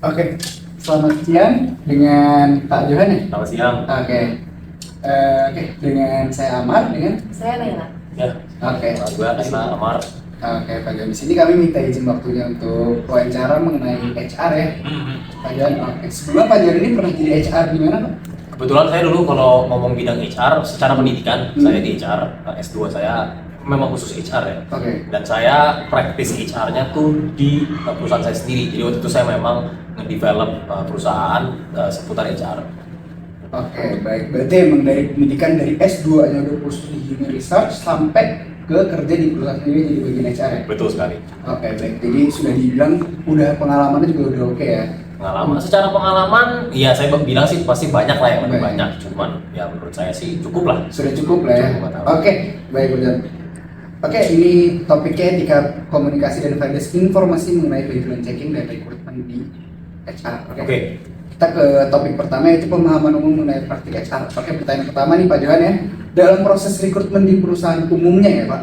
Oke, selamat siang dengan Pak Johan ya? Selamat siang. Oke, dengan saya Amar dengan. Saya Naila. Ya. Oke. Gue Asna Amar. Oke, Pak Johan. Di sini kami minta izin waktunya untuk wawancara mengenai HR ya, Pak Johan. Oke. Sebelumnya Pak Johan ini pernah jadi HR di mana, Pak? Kebetulan saya dulu kalau ngomong bidang HR secara pendidikan, saya di HR, S2 saya memang khusus HR ya. Oke. Dan saya praktis HR-nya tuh di perusahaan saya sendiri. Jadi waktu itu saya memang nge-develop perusahaan seputar HR. Oke, baik. Berarti emang dari pendidikan dari S2 nya udah khusus di Human Research sampai ke kerja di perusahaan sendiri jadi bagian HR ya? Betul sekali. Oke, baik. Jadi sudah dibilang udah pengalamannya juga udah oke ya? Pengalaman, secara pengalaman, ya saya bilang sih pasti banyak lah yang lebih Baik. banyak. Cuman ya menurut saya sih cukup lah. Sudah cukup lah ya? Cukup, Pak. Oke, baik Pak Johan. Oke, ini topiknya etika komunikasi dan validasi informasi mengenai background checking dan rekrutmen di HR. Oke. Kita ke topik pertama yaitu pemahaman umum mengenai praktik HR. Oke, pertanyaan pertama nih Pak Johan ya. Dalam proses rekrutmen di perusahaan umumnya ya Pak,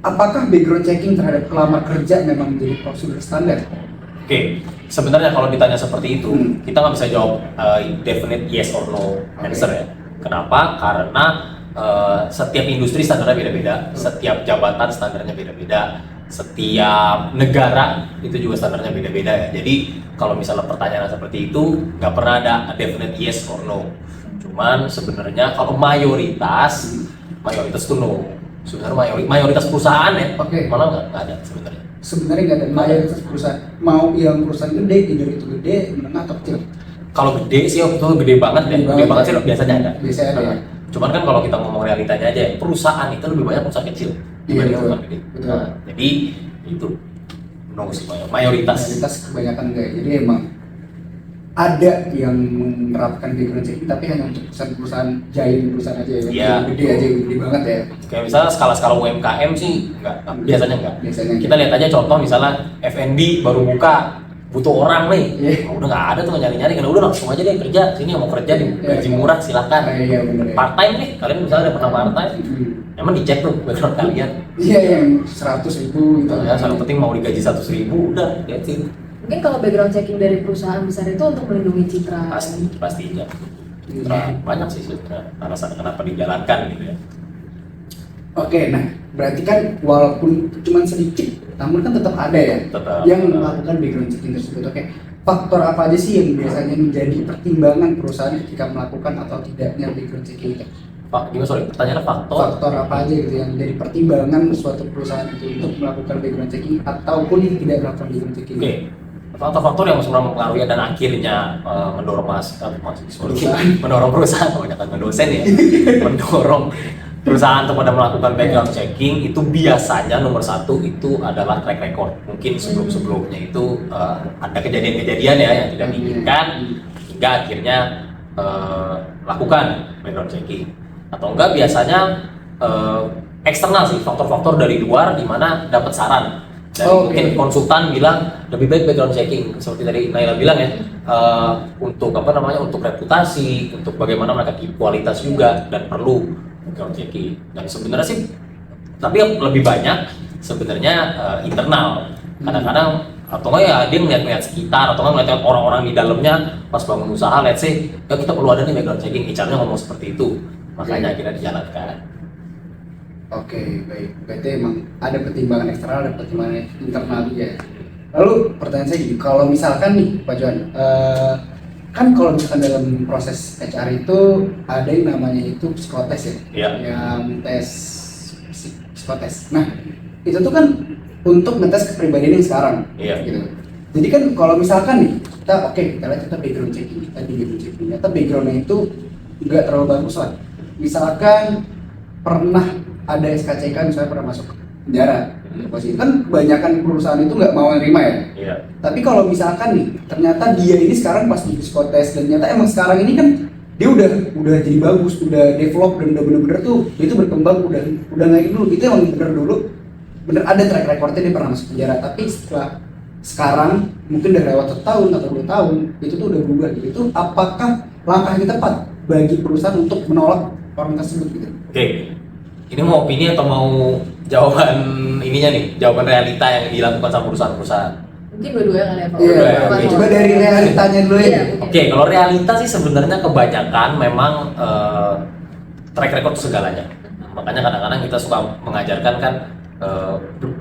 apakah background checking terhadap pelamar kerja memang menjadi prosedur standar? Oke, sebenarnya kalau ditanya seperti itu, kita nggak bisa jawab definite yes or no answer ya. Kenapa? Karena setiap industri standarnya beda-beda, setiap jabatan standarnya beda-beda, setiap negara itu juga standarnya beda-beda ya. Jadi kalau misalnya pertanyaan seperti itu, nggak pernah ada definite yes or no. Cuman sebenarnya kalau mayoritas tuh no. Sebenarnya mayoritas perusahaan ya, malah nggak ada sebenarnya. Sebenarnya nggak ada mayoritas perusahaan. Mau yang perusahaan gede, tidur itu gede, menengah atau kecil? Kalau gede sih waktu itu gede banget ya, gede banget sih biasanya ada. Biasanya ada ya? Cuman kan kalau kita ngomong realitanya aja, perusahaan itu lebih banyak perusahaan kecil dibanding betul. perusahaan gede. Betul. Nah, jadi itu no sih mayoritas. Mayoritas kebanyakan enggak. Jadi emang ada yang menerapkan background checking tapi hanya untuk perusahaan giant perusahaan aja ya, Iya. gede aja, gede banget ya. Kayak misalnya skala-skala UMKM sih biasanya enggak. Biasanya Kita lihat aja contoh misalnya F&B baru buka, butuh orang nih, Iya. udah nggak ada tuh nyari-nyari, karena udah langsung aja deh kerja sini, mau kerja di gaji Iya. murah silahkan. Iya benar ya. Part time nih, kalian misalnya ada pernah part time, emang dicek tuh background kalian. Iya yang 100.000 gitu. Ya, yang penting mau digaji 100.000 udah, that's it. Mungkin kalau background checking dari perusahaan besar itu untuk melindungi citra. Pastinya. Banyak sih sebenarnya alasan kenapa dijalankan gitu ya. Oke, nah berarti kan walaupun cuma sedikit, namun kan tetap ada ya Tetap. yang melakukan background checking tersebut. Oke, faktor apa aja sih yang biasanya menjadi pertimbangan perusahaan ketika melakukan atau tidaknya background checking itu? Pak, gimana sorry, pertanyaannya faktor? Faktor apa aja gitu yang menjadi pertimbangan suatu perusahaan itu untuk melakukan background checking ataupun tidak melakukan background checking? Oke. Faktor-faktor yang sebenarnya mempengaruhi dan akhirnya mendorong mendorong perusahaan, kebanyakan dosen ya, mendorong perusahaan untuk pada melakukan background checking itu biasanya nomor satu itu adalah track record. Mungkin sebelum-sebelumnya itu ada kejadian-kejadian ya yang tidak diinginkan hingga akhirnya lakukan background checking. Atau enggak biasanya eksternal sih, faktor-faktor dari luar di mana dapat saran. Dari mungkin konsultan bilang lebih baik background checking seperti tadi Naila bilang ya, untuk untuk reputasi, untuk bagaimana mereka keep kualitas juga dan perlu background checking. Dan sebenarnya sih tapi yang lebih banyak sebenarnya internal. Kadang-kadang atau enggak ya dia ngeliat sekitar atau enggak ngeliat orang-orang di dalamnya pas bangun usaha, let's say ya kita perlu ada nih background checking, HR-nya ngomong seperti itu, makanya akhirnya dijalankan. Oke, baik. Berarti emang ada pertimbangan eksternal dan pertimbangan internal juga. Lalu pertanyaan saya gini, kalau misalkan nih Pak Johan, kan kalau misalkan dalam proses HR itu ada yang namanya itu psikotes ya, Iya. yang tes psikotes. Nah, itu tuh kan untuk ngetes kepribadian yang sekarang, Iya. gitu. Jadi kan kalau misalkan nih kita lihat kita background checking, ternyata backgroundnya itu nggak terlalu bagus lah. Misalkan pernah ada SKCK misalnya pernah masuk penjara, posisi kan kebanyakan perusahaan itu nggak mau nerima ya. Iya. Tapi kalau misalkan nih ternyata dia ini sekarang pas di psikotes dan ternyata emang sekarang ini kan dia udah jadi bagus, udah develop dan udah bener-bener tuh dia itu berkembang, udah naik dulu, itu emang bener ada track recordnya dia pernah masuk penjara. Tapi setelah sekarang mungkin udah lewat 1 tahun atau 2 tahun itu tuh udah berubah gitu. Itu apakah langkah yang tepat bagi perusahaan untuk menolak orang tersebut gitu? Oke. Ini mau opini atau mau jawaban ininya nih, jawaban realita yang dilakukan sama perusahaan-perusahaan? Mungkin dua-duanya kali ya Pak. Iya, Dua-duanya. coba dari realitanya dulu ya. Iya. Oke, kalau realita sih sebenarnya kebanyakan memang track record itu segalanya. Makanya kadang-kadang kita suka mengajarkan kan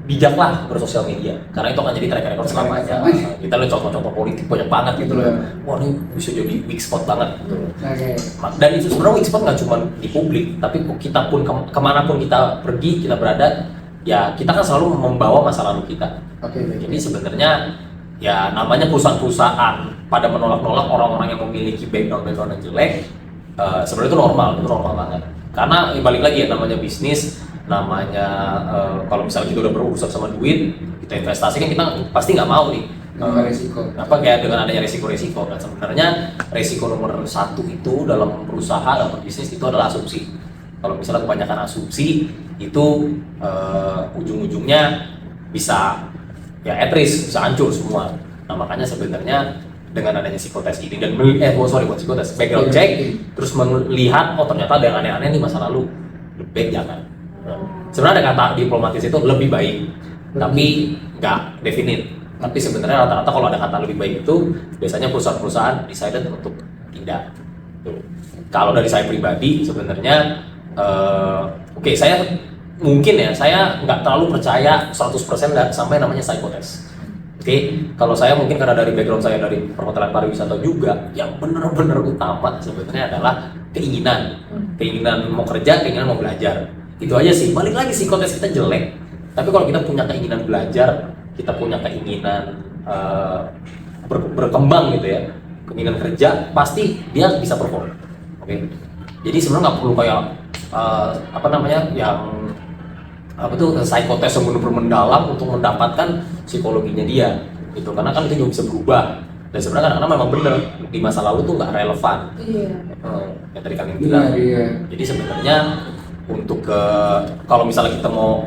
bijaklah bersosial media, karena itu akan jadi track record selamanya. Kita lihat contoh-contoh politik banyak banget gitu loh. Wah, ini bisa jadi weak spot banget gitu. Oke. Dan itu sebenarnya weak spot nggak cuma di publik, tapi kita pun kemanapun kita pergi, kita berada, ya kita kan selalu membawa masa lalu kita. Oke. Jadi sebenarnya ya namanya perusahaan-perusahaan pada menolak-nolak orang-orang yang memiliki background yang jelek, sebenarnya itu normal banget. Karena balik lagi ya, namanya bisnis, namanya kalau misalnya kita udah berurusan sama duit, kita investasi kan kita pasti nggak mau nih. Resiko. Apa kayak dengan adanya resiko-resiko kan, sebenarnya resiko nomor satu itu dalam berusaha, dalam bisnis itu adalah asumsi. Kalau misalnya kebanyakan asumsi itu ujung-ujungnya bisa ya at risk, bisa hancur semua. Nah makanya sebenarnya dengan adanya psikotes ini dan bukan psikotes, background check, terus melihat oh ternyata ada yang aneh-aneh di masa lalu, lebih baik jangan. Sebenarnya ada kata diplomatis itu lebih baik, tapi nggak definite. Tapi sebenarnya rata-rata kalau ada kata lebih baik itu biasanya perusahaan-perusahaan decided untuk tidak. Tuh. Kalau dari saya pribadi sebenarnya oke, saya mungkin ya saya nggak terlalu percaya 100% sampai namanya psikotes. Oke, kalau saya mungkin karena dari background saya dari perhotelan pariwisata juga, yang benar-benar utama sebenarnya adalah keinginan mau kerja, keinginan mau belajar. Itu aja sih. Balik lagi psikotes kita jelek, tapi kalau kita punya keinginan belajar, kita punya keinginan berkembang gitu ya, keinginan kerja, pasti dia bisa perform. Oke, jadi sebenarnya nggak perlu kayak yang psikotes yang benar-benar mendalam untuk mendapatkan psikologinya dia gitu, karena kan itu juga bisa berubah dan sebenarnya kadang-kadang memang benar di masa lalu tuh nggak relevan. Yang tadi kalian bilang. Jadi sebenarnya untuk kalau misalnya kita mau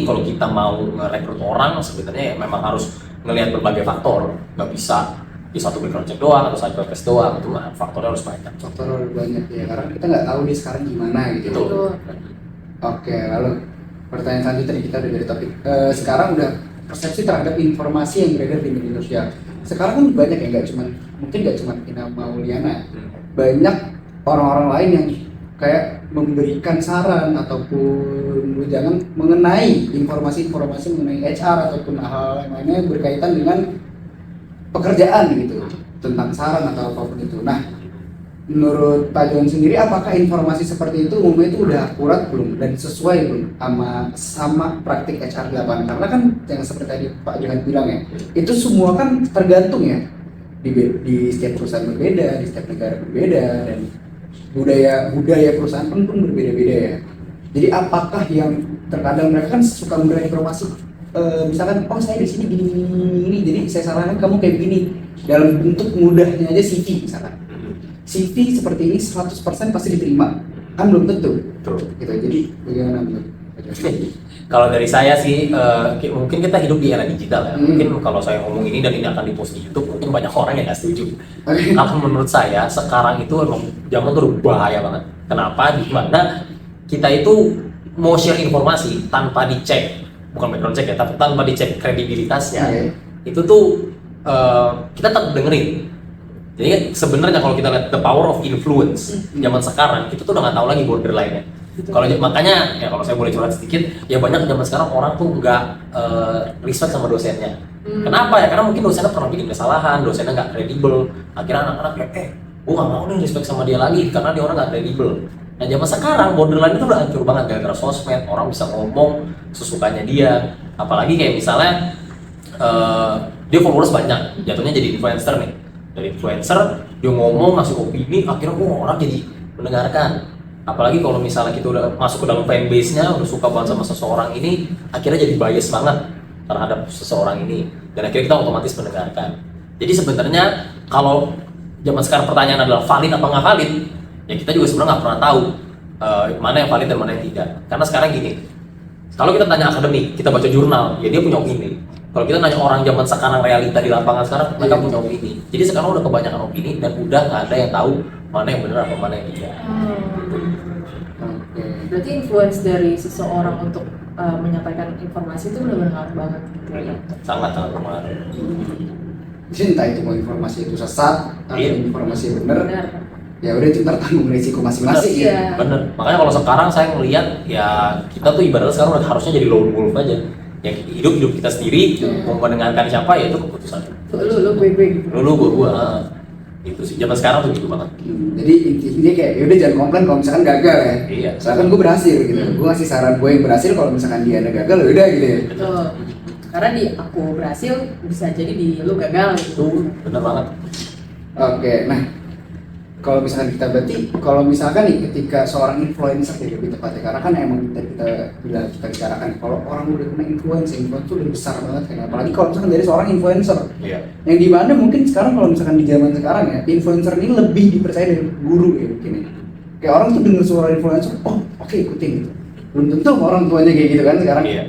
kalau kita mau ngerekrut orang sebenarnya ya memang harus ngelihat berbagai faktor, nggak bisa di satu background check doang atau satu tes doang, itu faktornya harus banyak. Faktor banyak ya, karena kita nggak tahu nih sekarang gimana gitu. Oke, lalu pertanyaan selanjutnya kita udah dari topik sekarang udah persepsi terhadap informasi yang beredar di media sosial. Sekarang kan banyak ya, mungkin nggak cuma Ina Mauliana, banyak orang-orang lain yang kayak memberikan saran ataupun jangan mengenai informasi-informasi mengenai HR ataupun hal-hal yang lainnya berkaitan dengan pekerjaan gitu, tentang saran atau apapun itu. Nah, menurut Pak Johan sendiri, apakah informasi seperti itu umumnya itu udah akurat belum dan sesuai belum sama praktik HR di lapangan? Karena kan yang seperti tadi Pak Johan bilang ya, itu semua kan tergantung ya di setiap perusahaan berbeda, di setiap negara berbeda, dan budaya perusahaan pun berbeda-beda ya. Jadi apakah yang terkadang mereka kan suka memberikan informasi, misalkan oh saya di sini gini, jadi saya sarankan kamu kayak begini, dalam bentuk mudahnya aja CV misalkan. CV seperti ini 100% pasti diterima, kan belum tentu. Betul. Gitu. Jadi bagaimana menurut? Kalau dari saya sih, mungkin kita hidup di era digital ya. Mungkin kalau saya ngomong ini dan ini akan dipost di YouTube, mungkin banyak orang yang nggak setuju. Kalau menurut saya sekarang itu emang zaman tuh bahaya banget. Kenapa? Dimana kita itu mau share informasi tanpa dicek, bukan background check ya, tapi tanpa dicek kredibilitasnya. Itu tuh kita tetap dengerin. Jadi sebenarnya kalau kita lihat the power of influence zaman sekarang, itu tuh udah nggak tahu lagi borderline-nya. Kalau makanya ya kalau saya boleh curhat sedikit, ya banyak zaman sekarang orang tuh nggak respect sama dosennya. Kenapa ya? Karena mungkin dosennya pernah bikin kesalahan, dosennya nggak kredibel. Akhirnya anak-anak kayak, gue nggak mau nih respect sama dia lagi karena dia orang nggak kredibel. Nah zaman sekarang borderline itu udah hancur banget gara-gara sosmed, orang bisa ngomong sesukanya dia. Apalagi kayak misalnya dia followers banyak, jatuhnya jadi influencer nih. Dari influencer, dia ngomong, ngasih opini, akhirnya orang jadi mendengarkan. Apalagi kalau misalnya kita udah masuk ke dalam fanbase-nya, udah suka banget sama seseorang ini, akhirnya jadi bias banget terhadap seseorang ini. Dan akhirnya kita otomatis mendengarkan. Jadi sebenarnya kalau zaman sekarang pertanyaan adalah valid apa nggak valid, ya kita juga sebenarnya nggak pernah tahu mana yang valid dan mana yang tidak. Karena sekarang gini, kalau kita tanya akademik, kita baca jurnal, ya dia punya opini. Kalau kita nanya orang zaman sekarang, realita di lapangan sekarang, mereka punya opini. Jadi sekarang udah kebanyakan opini dan udah nggak ada yang tahu mana yang benar apa mana yang tidak. Berarti influence dari seseorang untuk menyampaikan informasi itu benar-benar ngaruh banget gitu ya. Sangat berpengaruh. Jadi entah itu mau informasi itu sesat atau Iya. informasi benar, Benar. ya udah itu ntar tanggung risiko masing-masing ya. Iya. Bener. Makanya kalau sekarang saya ngelihat ya kita tuh ibaratnya sekarang udah harusnya jadi lone wolf aja. Ya hidup kita sendiri, mau mendengarkan siapa ya itu keputusan. Lu gue gitu. Lu gua. Itu sih zaman sekarang tuh gitu banget. Jadi intinya kayak yaudah jangan komplain kalau misalkan gagal ya. Iya. Misalkan gue berhasil gitu, gue ngasih saran gue yang berhasil, kalau misalkan dia ada gagal ya udah gitu ya. Betul. Karena di aku berhasil bisa jadi di lu gagal gitu. Itu bener banget. Oke, nah kalau misalkan kita berarti, kalau misalkan nih ketika seorang influencer ya lebih tepatnya, karena kan emang kita bicarakan kalau orang udah kena influencer itu udah besar banget kan, apalagi kalau misalkan dari seorang influencer Iya. yang dimana mungkin sekarang kalau misalkan di zaman sekarang ya influencer ini lebih dipercaya dari guru ya mungkin ya. Kayak orang tuh denger suara influencer, oh oke, ikutin gitu. Belum tentu orang tuanya kayak gitu kan sekarang. Iya.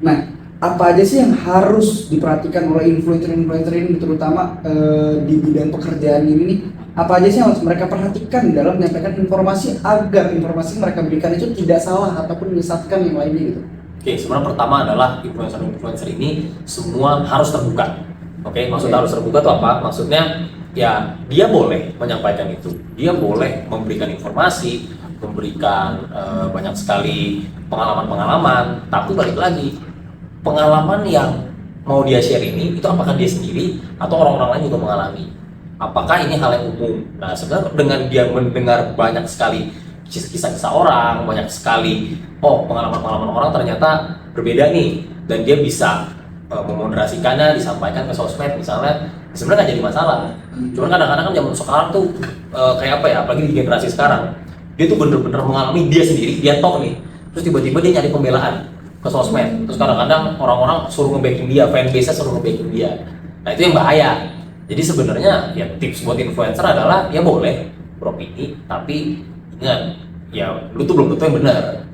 Nah, apa aja sih yang harus diperhatikan oleh influencer-influencer ini, terutama di bidang pekerjaan ini nih? Apa aja sih yang harus mereka perhatikan dalam menyampaikan informasi agar informasi yang mereka berikan itu tidak salah ataupun menyesatkan yang lainnya gitu? Oke, sebenarnya pertama adalah influencer ini semua harus terbuka. Oke, maksudnya harus terbuka itu apa? Maksudnya ya dia boleh menyampaikan itu, dia boleh memberikan informasi, memberikan banyak sekali pengalaman-pengalaman, tapi balik lagi pengalaman yang mau dia share ini itu apakah dia sendiri atau orang-orang lain juga mengalami? Apakah ini hal yang umum? Nah, sebenarnya dengan dia mendengar banyak sekali kisah-kisah orang, banyak sekali pengalaman-pengalaman orang ternyata berbeda nih, dan dia bisa memoderasikannya, disampaikan ke sosmed misalnya, sebenarnya nggak jadi masalah. Cuman kadang-kadang kan zaman sekarang tuh kayak apa ya, apalagi di generasi sekarang, dia tuh bener-bener mengalami dia sendiri, dia talk nih, terus tiba-tiba dia nyari pembelaan ke sosmed, terus kadang-kadang orang-orang suruh nge-backing dia, fanbase-nya suruh nge-backing dia. Nah itu yang bahaya. Jadi sebenarnya ya tips buat influencer adalah ya boleh beropini, tapi ingat ya lu tuh belum tentu yang benar.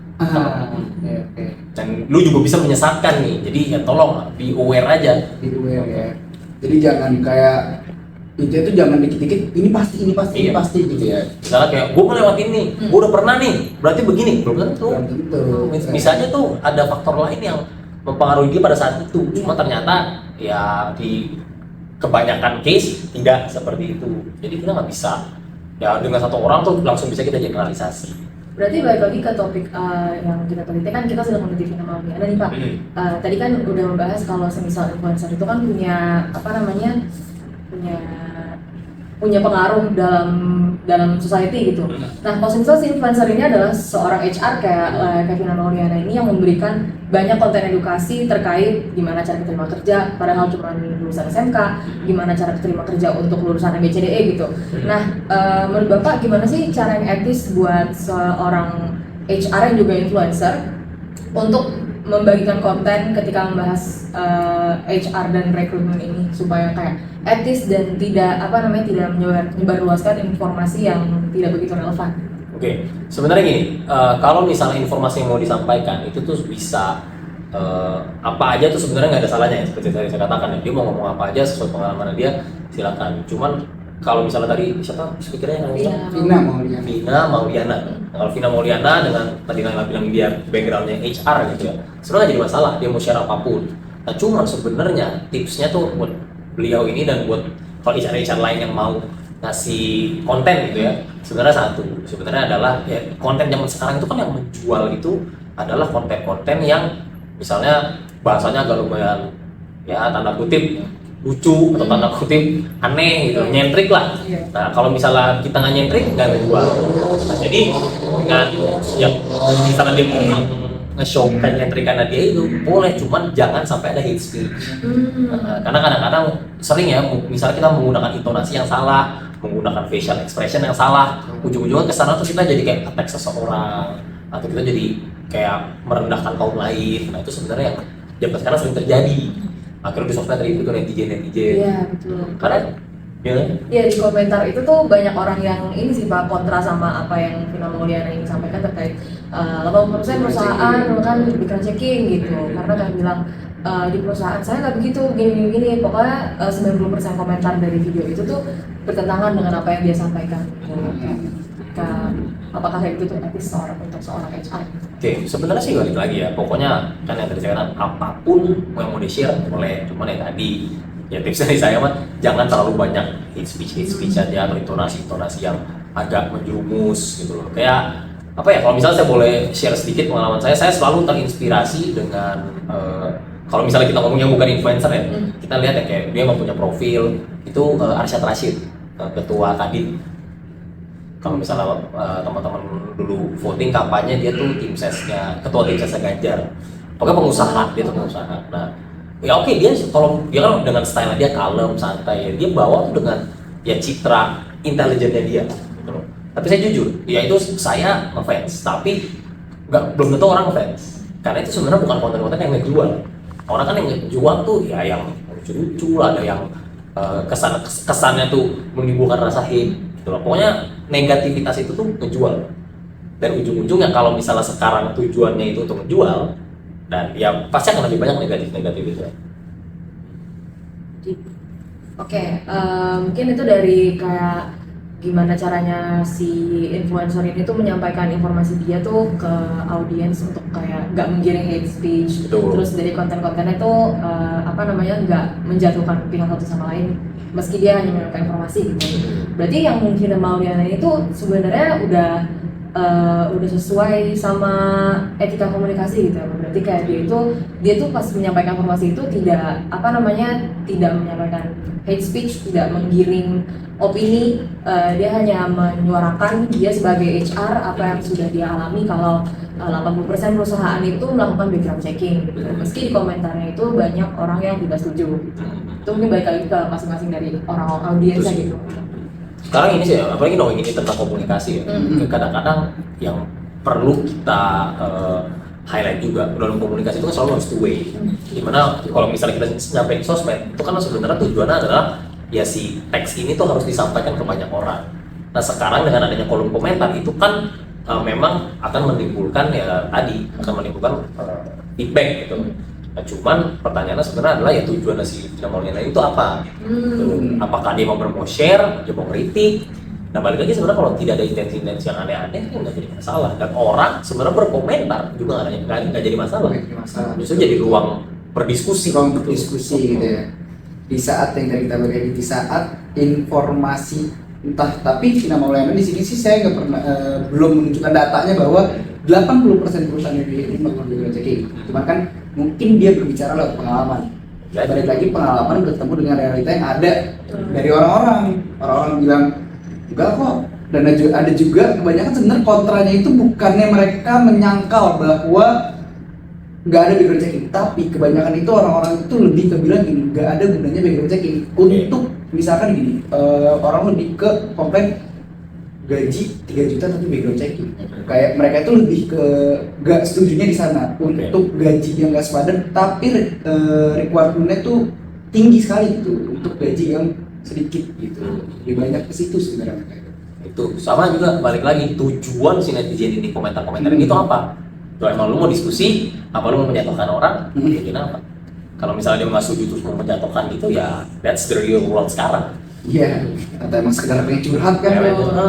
Oke. Dan lu juga bisa menyesatkan nih. Jadi ya tolong be aware aja. Be aware ya. Jadi jangan kayak itu jangan dikit-dikit ini pasti Iya. gitu ya. Misalnya kayak gue ngelewatin nih, gue udah pernah nih, berarti begini, belum tentu. Belum tentu. Bisa aja tuh ada faktor lain yang mempengaruhi dia pada saat itu. Cuma ternyata ya di kebanyakan case tidak seperti itu. Jadi kita nggak bisa ya dengan satu orang tuh langsung bisa kita generalisasi. Berarti balik lagi ke topik yang kita teliti, kan kita sedang meneliti fenomena Mauliana nih Pak. Tadi kan udah membahas kalau semisal influencer itu kan punya punya pengaruh dalam society gitu. Nah, kalau misal si influencer ini adalah seorang HR kayak Vina Mauliana ini yang memberikan banyak konten edukasi terkait gimana cara keterima kerja, padahal cuma lulusan SMK, gimana cara keterima kerja untuk lulusan MBCDE gitu. Nah, menurut Bapak gimana sih cara yang etis buat seorang HR yang juga influencer untuk membagikan konten ketika membahas HR dan rekrutmen ini supaya kayak etis dan tidak menyebarluaskan informasi yang tidak begitu relevan. Oke, sebenarnya gini, kalau misalnya informasi yang mau disampaikan itu tuh bisa apa aja tuh sebenarnya nggak ada salahnya ya, seperti tadi saya katakan ya, dia mau ngomong apa aja sesuai pengalaman dia silakan. Cuman kalau misalnya tadi siapa speakernya yang ngomong? Vina Mauliana. Kalau Vina Mauliana dengan tadi yang bilang dia backgroundnya HR gitu ya, sebenarnya nggak jadi masalah dia mau share apapun. Nah cuman sebenarnya tipsnya tuh buat beliau ini dan buat kalau HR lain yang mau ngasih konten gitu ya, sebenarnya adalah ya konten zaman sekarang itu kan yang menjual itu adalah konten-konten yang misalnya bahasanya agak lumayan ya tanda kutip lucu atau tanda kutip aneh gitu, nyentrik lah. Nah kalau misalnya kita nggak nyentrik nggak ngejual. Nah, jadi dengan yang misalnya dia mau nge-show kan nyentrikan dia itu boleh, cuman jangan sampai ada hate speech. Karena kadang-kadang sering ya, misalnya kita menggunakan intonasi yang salah, menggunakan facial expression yang salah, ujung-ujungnya kesana tuh kita jadi kayak attack seseorang atau kita jadi kayak merendahkan kaum lain. Nah itu sebenarnya yang zaman sekarang sering terjadi. Akhirnya di sosmed itu netizen. Iya betul. Karena ya di komentar itu tuh banyak orang yang ini sih Pak kontra sama apa yang Vina Mauliana ini sampaikan terkait 80% perusahaan kan background checking gitu. Karena kan bilang di perusahaan saya nggak begitu gini. Pokoknya 90% komentar dari video itu tuh bertentangan dengan apa yang dia sampaikan. apakah kayak gitu tuh etis untuk seorang HR? Oke, sebenarnya sih balik lagi ya. Pokoknya kan yang tadi saya katakan apapun yang mau di-share boleh. Cuman ya tadi ya tips dari saya mah jangan terlalu banyak hate speech aja atau intonasi yang agak menjerumus gitu loh. Kayak apa ya? Kalau misalnya saya boleh share sedikit pengalaman saya selalu terinspirasi dengan kalau misalnya kita ngomong yang bukan influencer ya, kita lihat ya kayak dia mempunyai profil itu Arsyad Rashid, ketua Kadin. Kalau misalnya teman-teman dulu voting kampanye dia tuh ketua tim sesnya Ganjar. Pokoknya pengusaha, dia tuh pengusaha. Nah, ya oke dia kalau dia kan dengan style dia kalem, santai, dia bawa tuh dengan ya citra intelijennya dia gitu loh. Tapi saya jujur, ya itu saya ngefans, tapi belum tentu orang ngefans. Karena itu sebenarnya bukan konten-konten yang ngejual. Orang kan yang ngejual tuh ya yang lucu-lucu, ada yang kesannya tuh menimbulkan rasa hate gitu loh. Pokoknya negativitas itu tuh ngejual. Dan ujung-ujungnya kalau misalnya sekarang tujuannya itu untuk ngejual, dan ya pasti akan lebih banyak negatif itu. Oke, mungkin itu dari kayak gimana caranya si influencer ini tuh menyampaikan informasi dia tuh ke audiens untuk kayak nggak menggiring hate speech. Betul. Terus dari konten-kontennya tuh nggak menjatuhkan pihak satu sama lain meski dia hanya menyampaikan informasi gitu. Berarti yang mungkin Mauliana ini tuh sebenarnya udah sesuai sama etika komunikasi gitu ya. Berarti kayak dia tuh pas menyampaikan informasi itu tidak tidak menyampaikan hate speech, tidak menggiring opini, dia hanya menyuarakan dia sebagai HR apa yang sudah dia alami kalau 80% perusahaan itu melakukan background checking gitu. Meski di komentarnya itu banyak orang yang tidak setuju. Itu mungkin balik lagi ke masing-masing dari orang audiensnya gitu. Sekarang ini sih, apalagi ini tentang komunikasi ya. Kadang-kadang yang perlu kita highlight juga dalam komunikasi itu kan selalu harus two way. Dimana kalau misalnya kita nyampe di sosmed itu kan sebenarnya tujuannya adalah ya si teks ini tuh harus disampaikan ke banyak orang. Nah sekarang dengan adanya kolom komentar itu kan memang akan menimbulkan feedback gitu. Nah, cuman pertanyaannya sebenarnya adalah ya tujuan si Mauliana itu apa? Gitu. Apakah dia mau share, dia mau kritik? Nah balik lagi sebenarnya kalau tidak ada intensi yang aneh-aneh kan nggak jadi masalah. Dan orang sebenarnya berkomentar juga nggak jadi masalah. Justru jadi ruang berdiskusi. Ruang berdiskusi gitu ya. Di saat yang tadi kita bagi di saat informasi entah, tapi Vina Mauliana di sini sih saya nggak pernah belum menunjukkan datanya bahwa 80% perusahaan ini melakukan background checking. Cuman kan mungkin dia berbicara lewat pengalaman. Balik lagi pengalaman bertemu dengan realita yang ada dari orang-orang bilang enggak kok. Dan ada juga kebanyakan sebenarnya kontranya itu bukannya mereka menyangkal bahwa nggak ada background checking, tapi kebanyakan itu orang-orang itu lebih ke bilang gini, nggak ada gunanya background checking untuk misalkan gini, orang lebih ke komplain gaji 3 juta tapi background checking. Kayak mereka itu lebih ke nggak setujunya di sana untuk gaji yang nggak sepadan, tapi requirement-nya tuh tinggi sekali gitu untuk gaji yang sedikit gitu. Lebih banyak ke situ sebenarnya. Itu sama juga balik lagi tujuan si netizen ini komentar-komentar ini itu apa? Kalau emang lu mau diskusi, apa lu mau menjatuhkan orang, mungkin apa? Kalau misalnya dia nggak setuju terus mau menjatuhkan gitu ya, that's the real world sekarang. Iya, atau emang sekedar pengen curhat kan?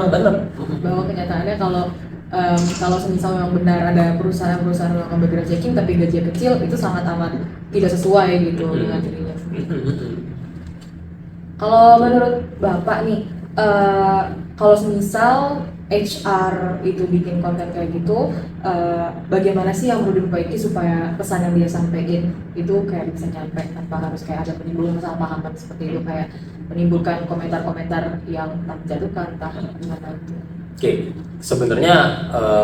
Bener. Bahwa kenyataannya kalau semisal memang benar ada perusahaan-perusahaan melakukan background checking tapi gajinya kecil, itu sangat amat tidak sesuai gitu dengan dirinya sendiri. Kalau menurut Bapak nih, kalau semisal HR itu bikin konten kayak gitu, bagaimana sih yang perlu diperbaiki supaya pesan yang dia sampaikan itu kayak bisa nyampe tanpa harus kayak ada penimbulan masalah paham seperti itu, kayak menimbulkan komentar-komentar yang entah menjatuhkan, entah gimana gitu. Oke, sebenarnya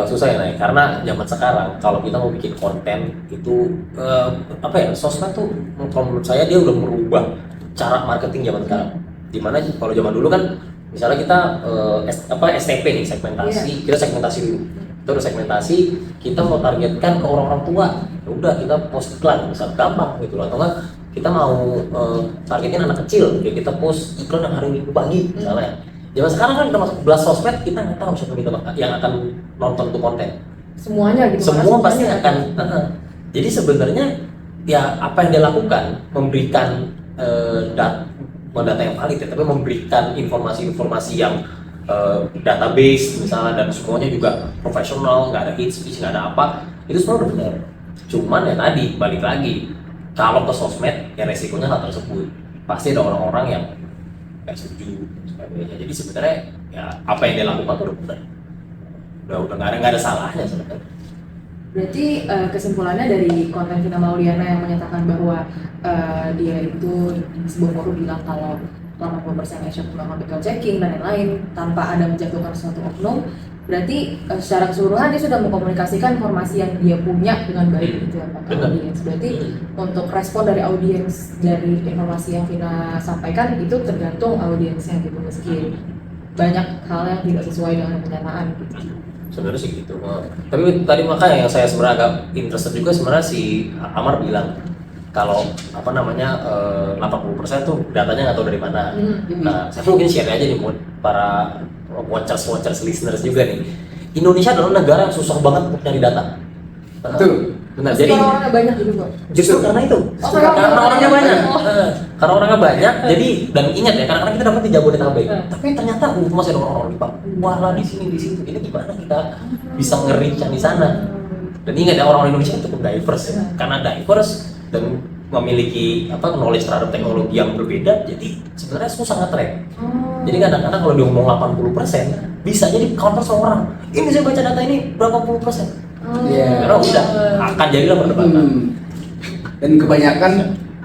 susah ya Nay, karena zaman sekarang kalau kita mau bikin konten itu sosmed tuh kalau menurut saya dia udah merubah cara marketing zaman sekarang. Dimana kalau zaman dulu kan misalnya kita STP nih, segmentasi, kita segmentasi dulu. Kita udah segmentasi, kita mau targetkan ke orang-orang tua. Ya udah kita post iklan, misal gampang gitu loh. Atau enggak kita mau targetin anak kecil, kayak kita post iklan yang hari Minggu pagi misalnya. Zaman sekarang kan kita masuk belas sosmed, kita nggak tahu siapa yang akan nonton tuh konten. Semuanya gitu. Semua pasti akan. Jadi sebenarnya ya apa yang dia lakukan memberikan data yang valid ya, tapi memberikan informasi-informasi yang database misalnya dan semuanya juga profesional, nggak ada hate speech, nggak ada apa, itu semua udah benar. Cuman ya tadi balik lagi, kalau ke sosmed ya resikonya hal tersebut pasti ada orang-orang yang nggak setuju dan sebagainya. Jadi sebenarnya ya apa yang dia lakukan tuh udah benar, udah nggak ada salahnya sebenarnya. Berarti kesimpulannya dari konten Vina Mauliana yang menyatakan bahwa dia itu di sebuah forum bilang kalau 80% Asia melakukan background checking dan lain-lain tanpa ada menjatuhkan suatu oknum, berarti secara keseluruhan dia sudah mengkomunikasikan informasi yang dia punya dengan baik gitu ya Pak ke audiens. Berarti untuk respon dari audiens dari informasi yang Vina sampaikan itu tergantung audiensnya gitu, meski banyak hal yang tidak sesuai dengan kenyataan gitu. Sebenarnya sih gitu. Tapi tadi makanya yang saya sebenarnya agak interested juga sebenarnya si Amar bilang kalau apa namanya 80% tuh datanya nggak tahu dari mana. Nah, saya mungkin share aja nih buat para watchers listeners juga nih. Indonesia adalah negara yang susah banget untuk nyari data. Betul. Benar. Jadi Jadi orang-orangnya banyak gitu Pak. justru karena itu. Karena orangnya banyak. Karena orangnya banyak. Jadi dan ingat ya, kadang-kadang kita dapat di Jabodetabek. Tapi ternyata masih ada orang-orang di Papua lah, di sini di situ. Ini gimana kita bisa nge-reach di sana? Dan ingat ya, orang-orang Indonesia cukup diverse ya. Karena diverse dan memiliki knowledge terhadap teknologi yang berbeda, jadi sebenarnya susah nge-track. Jadi kadang-kadang kalau dia ngomong 80%, bisa jadi counter seorang. Ini saya baca data ini berapa puluh persen? Iya. Karena udah akan jadilah perdebatan. Dan kebanyakan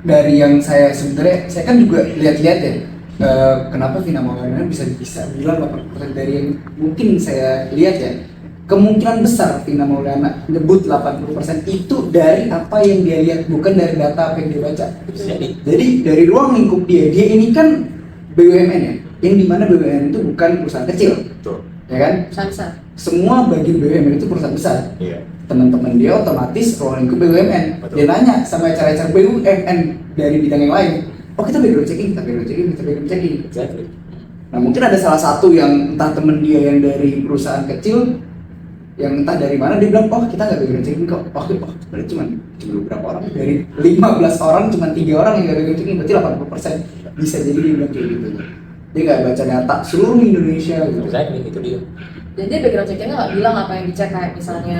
dari yang saya sebenarnya saya kan juga lihat-lihat ya, kenapa Vina Mauliana bisa bilang 80% dari yang mungkin saya lihat ya, kemungkinan besar Vina Mauliana nyebut 80% itu dari apa yang dia lihat, bukan dari data apa yang dia baca. Jadi dari ruang lingkup dia ini kan BUMN ya, yang dimana BUMN itu bukan perusahaan kecil. Betul. Ya kan? Besar. Semua bagian BUMN itu perusahaan besar. Iya. Teman-teman dia otomatis ruang lingkup BUMN. Betul. Dia nanya sama cara-cara BUMN dari bidang yang lain. Oh kita background checking. Exactly. Nah mungkin ada salah satu yang entah temen dia yang dari perusahaan kecil, yang entah dari mana dia bilang, oh kita nggak background checking kok. Oh berarti cuma beberapa orang, dari 15 orang cuma 3 orang yang nggak background checking, berarti 80%. Bisa jadi dia bilang kayak gitu. Dia nggak baca data seluruh Indonesia gitu. Exactly, itu dia. Jadi background checkingnya nggak bilang apa yang dicek, kayak misalnya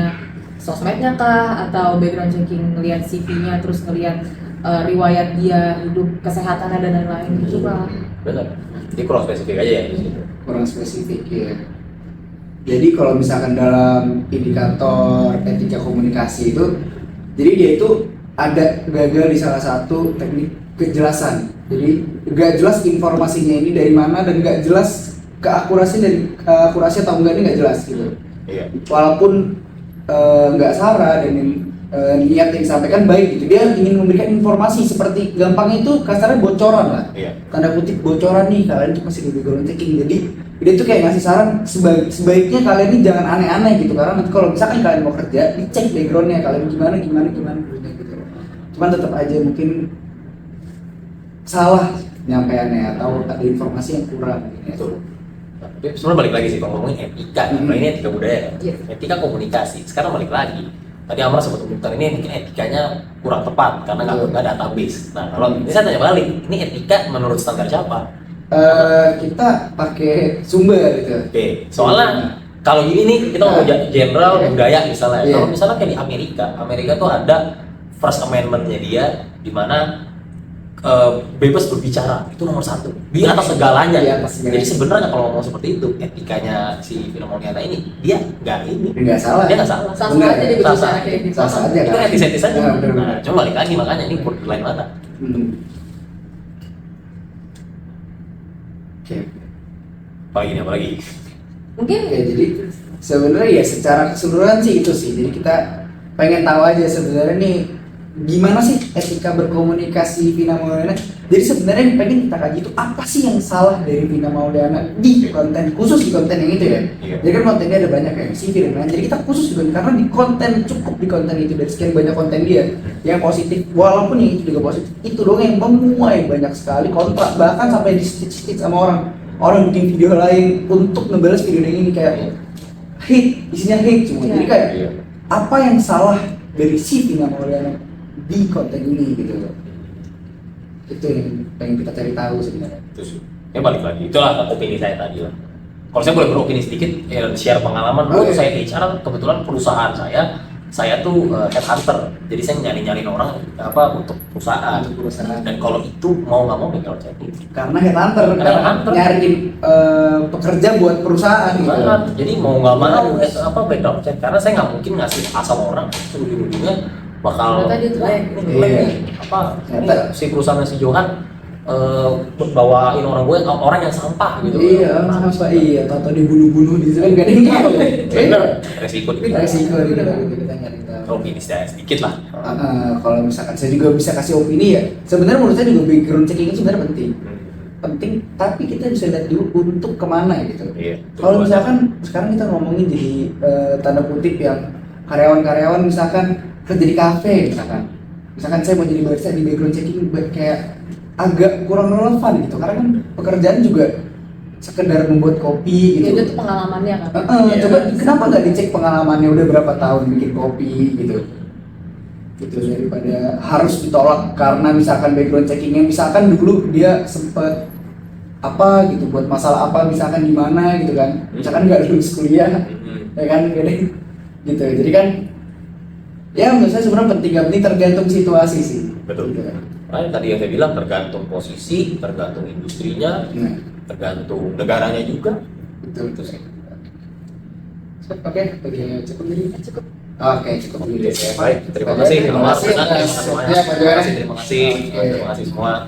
sosmednya kah, atau background checking ngelihat CV-nya, terus ngelihat riwayat dia hidup, kesehatannya dan lain-lain gitu Pak. Benar. Jadi kurang spesifik aja ya di situ. Kurang spesifik ya. Jadi kalau misalkan dalam indikator etika komunikasi itu, jadi dia itu ada gagal di salah satu teknik kejelasan. Jadi nggak jelas informasinya ini dari mana dan nggak jelas akurasi atau enggak, ini nggak jelas gitu. Iya. Walaupun nggak salah dan niat yang disampaikan baik gitu, dia ingin memberikan informasi seperti gampangnya itu kasarnya bocoran lah. Iya. Tanda kutip bocoran nih, kalian tuh masih di background checking. Jadi dia tuh kayak ngasih saran sebaiknya kalian ini jangan aneh-aneh gitu, karena nanti kalau misalkan kalian mau kerja dicek backgroundnya kalian gimana gitu. Cuman tetap aja mungkin salah nyampaiannya atau ada informasi yang kurang gitu. Betul. Tapi sebenarnya balik lagi sih kalau ngomongin etika, karena ini etika budaya kan? Iya. Etika komunikasi. Sekarang balik lagi. Tadi Amar sempat umumkan ini mungkin etikanya kurang tepat karena nggak database. Nah kalau ini saya tanya balik, ini etika menurut standar siapa? Kita pakai sumber gitu. Oke, soalnya kalau gini nih kita ngomong general budaya misalnya. Iya. Kalau misalnya kayak di Amerika tuh ada First Amendment-nya dia, di mana bebas berbicara itu nomor 1 di atas segalanya. Di atas segalanya. Jadi sebenarnya kalau ngomong seperti itu, etikanya si Vina Mauliana ini dia nggak Nggak salah. dia nggak salah. Sah-sah aja dia Sah-sah. berbicara kayak gitu. Sah-sah aja. Itu etis aja. Nah, bener-bener. Nah, cuma balik lagi makanya ini borderline mana? Oke. Apa lagi? Mungkin Oke, jadi sebenarnya ya secara keseluruhan sih itu sih. Jadi kita pengen tahu aja sebenarnya nih gimana sih etika berkomunikasi Vina Mauliana. Jadi sebenarnya yang pengen kita kaji itu apa sih yang salah dari Vina Mauliana di konten, khusus di konten yang itu ya. Iya. Jadi kan kontennya ada banyak kayak CV dan lain. Jadi kita khusus juga karena di konten, cukup di konten itu dari sekian banyak konten dia yang positif, walaupun yang itu juga positif, itu doang yang memuai banyak sekali kontra, bahkan sampai di stitch sama orang bikin video lain untuk ngebalas video yang ini kayak hate, isinya hate semua. Jadi kayak Iya. apa yang salah dari si Vina Mauliana di konten ini gitu loh. Itu yang pengen kita cari tahu sebenarnya. Itu sih. Ya balik lagi. Itulah opini saya tadi lah. Kalau saya boleh beropini sedikit, share pengalaman. Dulu Oke. saya di HR, kebetulan perusahaan saya tuh headhunter. Jadi saya nyari-nyariin orang untuk perusahaan. Untuk perusahaan. Dan kalau itu mau nggak mau background checking. Karena headhunter, Karena headhunter. nyariin pekerja buat perusahaan gitu. Banget. Jadi mau nggak mau background check, karena saya nggak mungkin ngasih asal orang terus ujung-ujungnya bakal Ternyata dia jelek. Iya. ini si perusahaan si Johan bawain orang yang sampah gitu. Iya, apa iya, tahu dibunuh-bunuh di situ kan gak ada yang tahu. Bener, resiko Itu resiko gitu kita nyari tahu. opini sedikit lah. Kalau misalkan saya juga bisa kasih opini ya, sebenarnya menurut saya juga background checking itu sebenarnya penting, tapi kita bisa lihat dulu untuk kemana gitu. Iya. Kalau misalkan sekarang kita ngomongin jadi tanda kutip yang karyawan-karyawan misalkan kerja di kafe misalkan saya mau jadi barista di background checking kayak agak kurang relevan gitu, karena kan pekerjaan juga sekedar membuat kopi gitu. Itu tuh pengalamannya kan. Coba kenapa nggak dicek pengalamannya udah berapa tahun bikin kopi gitu daripada harus ditolak karena misalkan background checkingnya misalkan dulu dia sempet apa gitu buat masalah apa misalkan gimana gitu kan, misalkan nggak lulus kuliah ya kan gede gitu. Jadi kan ya menurut saya sebenarnya penting tergantung situasi sih. Betul. Gitu kan. Nah, tadi yang saya bilang tergantung posisi, tergantung industrinya, Nah, tergantung negaranya juga. betul itu sih. Oke, cukup jadi. Cukup. Oke, cukup dulu. Baik, terima kasih. Terima kasih atas Terima waktunya, Pak Johan. kasih. Terima kasih semua.